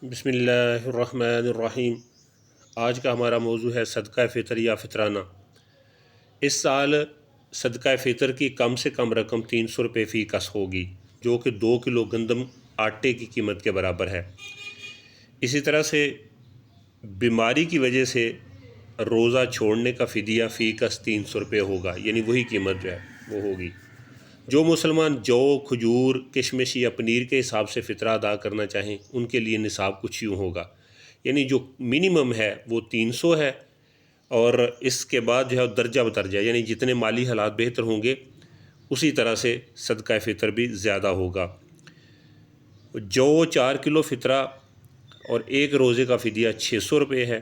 بسم اللہ الرحمن الرحیم۔ آج کا ہمارا موضوع ہے صدقہ فطر یا فطرانہ۔ اس سال صدقہ فطر کی کم سے کم رقم 300 روپے فی کس ہوگی، جو کہ 2 کلو گندم آٹے کی قیمت کے برابر ہے۔ اسی طرح سے بیماری کی وجہ سے روزہ چھوڑنے کا فدیہ فی کس 300 روپے ہوگا، یعنی وہی قیمت جو ہے وہ ہوگی۔ جو مسلمان جو، کھجور، کشمش یا پنیر کے حساب سے فطرہ ادا کرنا چاہیں ان کے لیے نصاب کچھ یوں ہوگا، یعنی جو منیمم ہے وہ 300 ہے، اور اس کے بعد جو ہے درجہ بدرجہ، یعنی جتنے مالی حالات بہتر ہوں گے اسی طرح سے صدقہ فطر بھی زیادہ ہوگا۔ جو 4 کلو فطرہ اور 1 روزے کا فدیہ 600 روپے ہے۔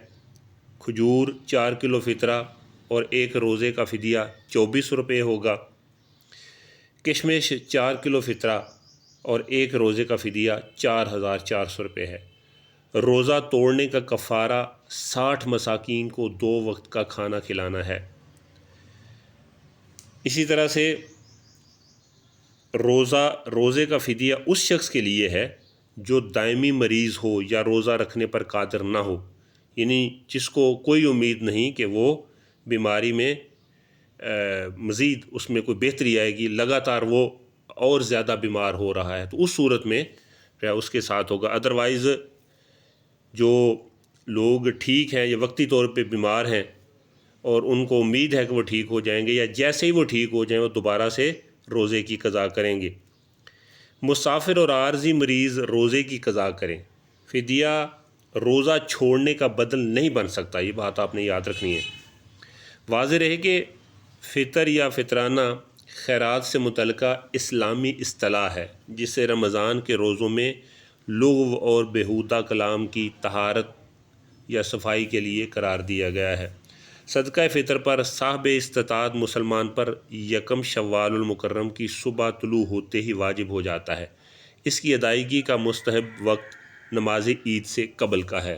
کھجور 4 کلو فطرہ اور 1 روزے کا فدیہ 2400 روپے ہوگا۔ کشمش 4 کلو فطرہ اور 1 روزے کا فدیہ 4400 روپے ہے۔ روزہ توڑنے کا کفارہ 60 مساکین کو 2 وقت کا کھانا کھلانا ہے۔ اسی طرح سے روزے کا فدیہ اس شخص کے لیے ہے جو دائمی مریض ہو یا روزہ رکھنے پر قادر نہ ہو، یعنی جس کو کوئی امید نہیں کہ وہ بیماری میں مزید اس میں کوئی بہتری آئے گی، لگاتار وہ اور زیادہ بیمار ہو رہا ہے، تو اس صورت میں اس کے ساتھ ہوگا۔ ادروائز جو لوگ ٹھیک ہیں یا وقتی طور پہ بیمار ہیں اور ان کو امید ہے کہ وہ ٹھیک ہو جائیں گے، یا جیسے ہی وہ ٹھیک ہو جائیں وہ دوبارہ سے روزے کی قضا کریں گے۔ مسافر اور عارضی مریض روزے کی قضا کریں۔ فدیہ روزہ چھوڑنے کا بدل نہیں بن سکتا، یہ بات آپ نے یاد رکھنی ہے۔ واضح رہے کہ فطر یا فطرانہ خیرات سے متعلقہ اسلامی اصطلاح ہے، جسے رمضان کے روزوں میں لغو اور بیہودہ کلام کی طہارت یا صفائی کے لیے قرار دیا گیا ہے۔ صدقہ فطر پر صاحب استطاعت مسلمان پر 1 شوال المکرم کی صبح طلوع ہوتے ہی واجب ہو جاتا ہے۔ اس کی ادائیگی کا مستحب وقت نماز عید سے قبل کا ہے۔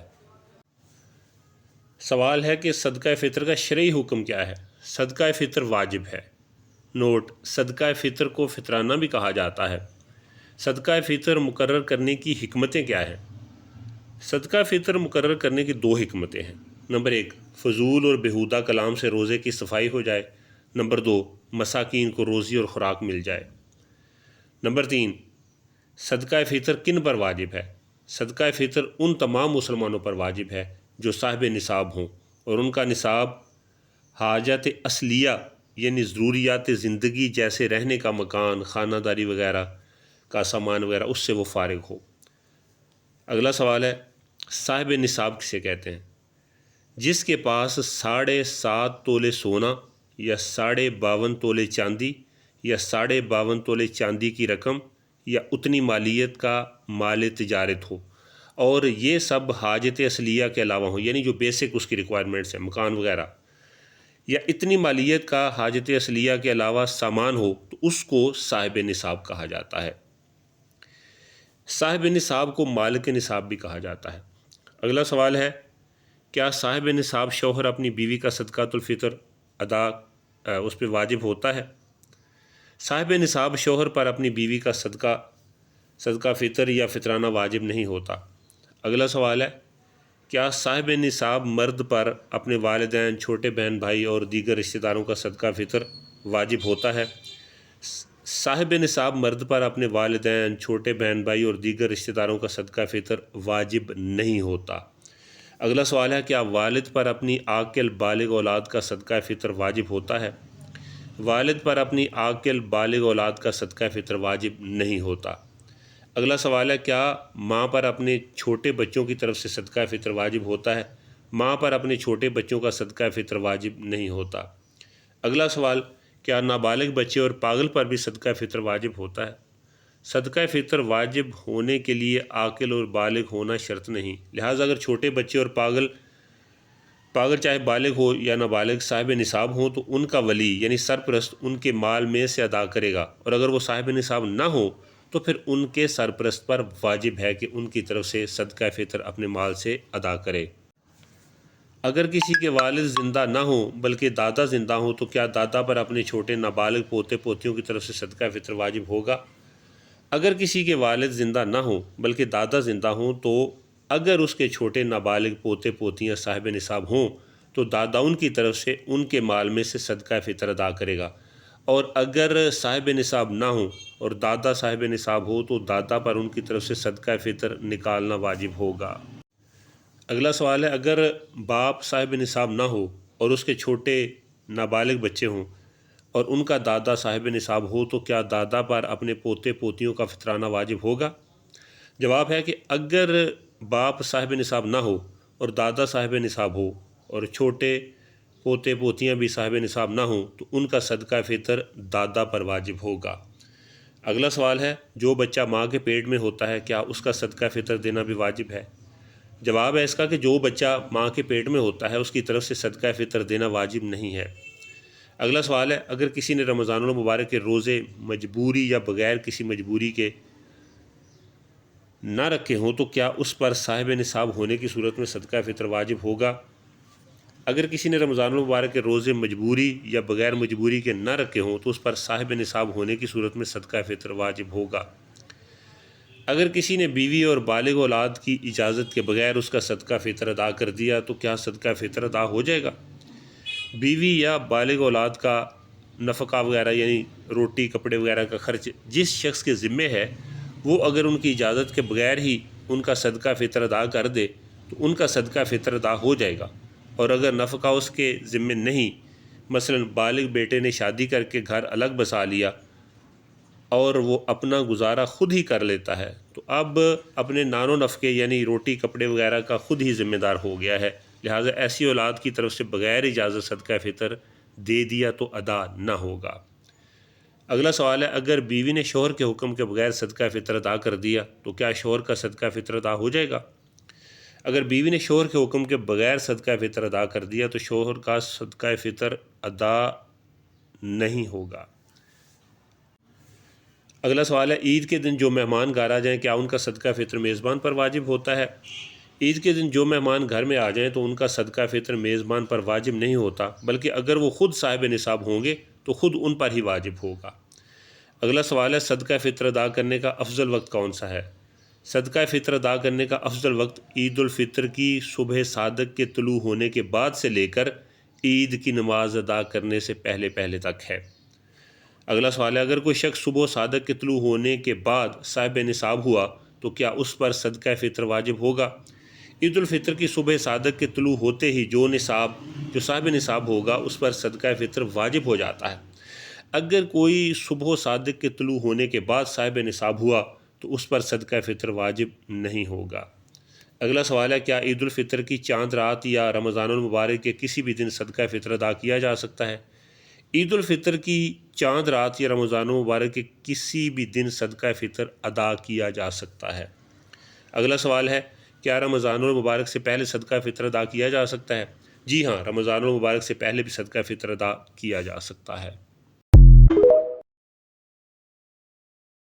سوال ہے کہ صدقہ فطر کا شرعی حکم کیا ہے؟ صدقہ فطر واجب ہے۔ نوٹ: صدقہ فطر کو فطرانہ بھی کہا جاتا ہے۔ صدقہ فطر مقرر کرنے کی حکمتیں کیا ہیں؟ صدقہ فطر مقرر کرنے کی 2 حکمتیں ہیں۔ نمبر 1، فضول اور بیہودہ کلام سے روزے کی صفائی ہو جائے۔ نمبر 2، مساکین کو روزی اور خوراک مل جائے۔ نمبر 3، صدقہ فطر کن پر واجب ہے؟ صدقہ فطر ان تمام مسلمانوں پر واجب ہے جو صاحب نصاب ہوں اور ان کا نصاب حاجت اصلیہ یعنی ضروریات زندگی جیسے رہنے کا مکان، خانہ داری وغیرہ کا سامان وغیرہ، اس سے وہ فارغ ہو۔ اگلا سوال ہے، صاحب نصاب کسے کہتے ہیں؟ جس کے پاس 7.5 تولے سونا یا 52.5 تولے چاندی یا 52.5 تولے چاندی کی رقم یا اتنی مالیت کا مال تجارت ہو، اور یہ سب حاجت اصلیہ کے علاوہ ہوں، یعنی جو بیسک اس کی ریکوائرمنٹس ہیں، مکان وغیرہ، یا اتنی مالیت کا حاجت اصلیہ کے علاوہ سامان ہو، تو اس کو صاحب نصاب کہا جاتا ہے۔ صاحب نصاب کو مالک نصاب بھی کہا جاتا ہے۔ اگلا سوال ہے، کیا صاحب نصاب شوہر اپنی بیوی کا صدقۃ الفطر ادا اس پہ واجب ہوتا ہے؟ صاحب نصاب شوہر پر اپنی بیوی کا صدقہ فطر یا فطرانہ واجب نہیں ہوتا۔ اگلا سوال ہے، کیا صاحب نصاب مرد پر اپنے والدین، چھوٹے بہن بھائی اور دیگر رشتہ داروں کا صدقہ فطر واجب ہوتا ہے؟ صاحب نصاب مرد پر اپنے والدین، چھوٹے بہن بھائی اور دیگر رشتہ داروں کا صدقہ فطر واجب نہیں ہوتا۔ اگلا سوال ہے، کیا والد پر اپنی عاقل بالغ اولاد کا صدقہ فطر واجب ہوتا ہے؟ والد پر اپنی عاقل بالغ اولاد کا صدقہ فطر واجب نہیں ہوتا۔ اگلا سوال ہے، کیا ماں پر اپنے چھوٹے بچوں کی طرف سے صدقہ فطر واجب ہوتا ہے؟ ماں پر اپنے چھوٹے بچوں کا صدقہ فطر واجب نہیں ہوتا۔ اگلا سوال، کیا نابالغ بچے اور پاگل پر بھی صدقہ فطر واجب ہوتا ہے؟ صدقہ فطر واجب ہونے کے لیے عاقل اور بالغ ہونا شرط نہیں، لہٰذا اگر چھوٹے بچے اور پاگل چاہے بالغ ہو یا نابالغ صاحب نصاب ہوں تو ان کا ولی یعنی سرپرست ان کے مال میں سے ادا کرے گا، اور اگر وہ صاحب نصاب نہ ہو تو پھر ان کے سرپرست پر واجب ہے کہ ان کی طرف سے صدقہ فطر اپنے مال سے ادا کرے۔ اگر کسی کے والد زندہ نہ ہوں بلکہ دادا زندہ ہوں تو کیا دادا پر اپنے چھوٹے نابالغ پوتے پوتیوں کی طرف سے صدقہ فطر واجب ہوگا؟ اگر کسی کے والد زندہ نہ ہوں بلکہ دادا زندہ ہوں تو اگر اس کے چھوٹے نابالغ پوتے پوتیاں صاحب نصاب ہوں تو دادا ان کی طرف سے ان کے مال میں سے صدقہ فطر ادا کرے گا، اور اگر صاحب نصاب نہ ہوں اور دادا صاحب نصاب ہو تو دادا پر ان کی طرف سے صدقہ فطر نکالنا واجب ہوگا۔ اگلا سوال ہے، اگر باپ صاحب نصاب نہ ہو اور اس کے چھوٹے نابالغ بچے ہوں اور ان کا دادا صاحب نصاب ہو تو کیا دادا پر اپنے پوتے پوتیوں کا فطرانہ واجب ہوگا؟ جواب ہے کہ اگر باپ صاحب نصاب نہ ہو اور دادا صاحب نصاب ہو اور چھوٹے پوتے پوتیاں بھی صاحب نصاب نہ ہوں تو ان کا صدقہ فطر دادا پر واجب ہوگا۔ اگلا سوال ہے، جو بچہ ماں کے پیٹ میں ہوتا ہے کیا اس کا صدقہ فطر دینا بھی واجب ہے؟ جواب ہے اس کا کہ جو بچہ ماں کے پیٹ میں ہوتا ہے اس کی طرف سے صدقہ فطر دینا واجب نہیں ہے۔ اگلا سوال ہے، اگر کسی نے رمضان المبارک کے روزے مجبوری یا بغیر کسی مجبوری کے نہ رکھے ہوں تو کیا اس پر صاحب نصاب ہونے کی صورت میں صدقہ فطر واجب ہوگا؟ اگر کسی نے رمضان المبارک کے روزے مجبوری یا بغیر مجبوری کے نہ رکھے ہوں تو اس پر صاحب نصاب ہونے کی صورت میں صدقہ فطر واجب ہوگا۔ اگر کسی نے بیوی اور بالغ اولاد کی اجازت کے بغیر اس کا صدقہ فطر ادا کر دیا تو کیا صدقہ فطر ادا ہو جائے گا؟ بیوی یا بالغ اولاد کا نفقہ وغیرہ یعنی روٹی کپڑے وغیرہ کا خرچ جس شخص کے ذمے ہے وہ اگر ان کی اجازت کے بغیر ہی ان کا صدقہ فطر ادا کر دے تو ان کا صدقہ فطر ادا ہو جائے گا، اور اگر نفقہ اس کے ذمے نہیں، مثلا بالغ بیٹے نے شادی کر کے گھر الگ بسا لیا اور وہ اپنا گزارا خود ہی کر لیتا ہے تو اب اپنے نان و نفقے یعنی روٹی کپڑے وغیرہ کا خود ہی ذمہ دار ہو گیا ہے، لہٰذا ایسی اولاد کی طرف سے بغیر اجازت صدقہ فطر دے دیا تو ادا نہ ہوگا۔ اگلا سوال ہے، اگر بیوی نے شوہر کے حکم کے بغیر صدقہ فطر ادا کر دیا تو کیا شوہر کا صدقہ فطر ادا ہو جائے گا؟ اگر بیوی نے شوہر کے حکم کے بغیر صدقہ فطر ادا کر دیا تو شوہر کا صدقہ فطر ادا نہیں ہوگا۔ اگلا سوال ہے، عید کے دن جو مہمان گھر آ جائیں کیا ان کا صدقہ فطر میزبان پر واجب ہوتا ہے؟ عید کے دن جو مہمان گھر میں آ جائیں تو ان کا صدقہ فطر میزبان پر واجب نہیں ہوتا، بلکہ اگر وہ خود صاحب نصاب ہوں گے تو خود ان پر ہی واجب ہوگا۔ اگلا سوال ہے، صدقہ فطر ادا کرنے کا افضل وقت کون سا ہے؟ صدقہ فطر ادا کرنے کا افضل وقت عید الفطر کی صبح صادق کے طلوع ہونے کے بعد سے لے کر عید کی نماز ادا کرنے سے پہلے پہلے تک ہے۔ اگلا سوال ہے، اگر کوئی شخص صبح صادق کے طلوع ہونے کے بعد صاحب نصاب ہوا تو کیا اس پر صدقہ فطر واجب ہوگا؟ عید الفطر کی صبح صادق کے طلوع ہوتے ہی جو صاحب نصاب ہوگا اس پر صدقہ فطر واجب ہو جاتا ہے۔ اگر کوئی صبح صادق کے طلوع ہونے کے بعد صاحب نصاب ہوا تو اس پر صدقہ فطر واجب نہیں ہوگا۔ اگلا سوال ہے، کیا عید الفطر کی چاند رات یا رمضان المبارک کے کسی بھی دن صدقہ فطر ادا کیا جا سکتا ہے؟ عید الفطر کی چاند رات یا رمضان المبارک کے کسی بھی دن صدقہ فطر ادا کیا جا سکتا ہے۔ اگلا سوال ہے، کیا رمضان المبارک سے پہلے صدقہ فطر ادا کیا جا سکتا ہے؟ جی ہاں، رمضان المبارک سے پہلے بھی صدقہ فطر ادا کیا جا سکتا ہے۔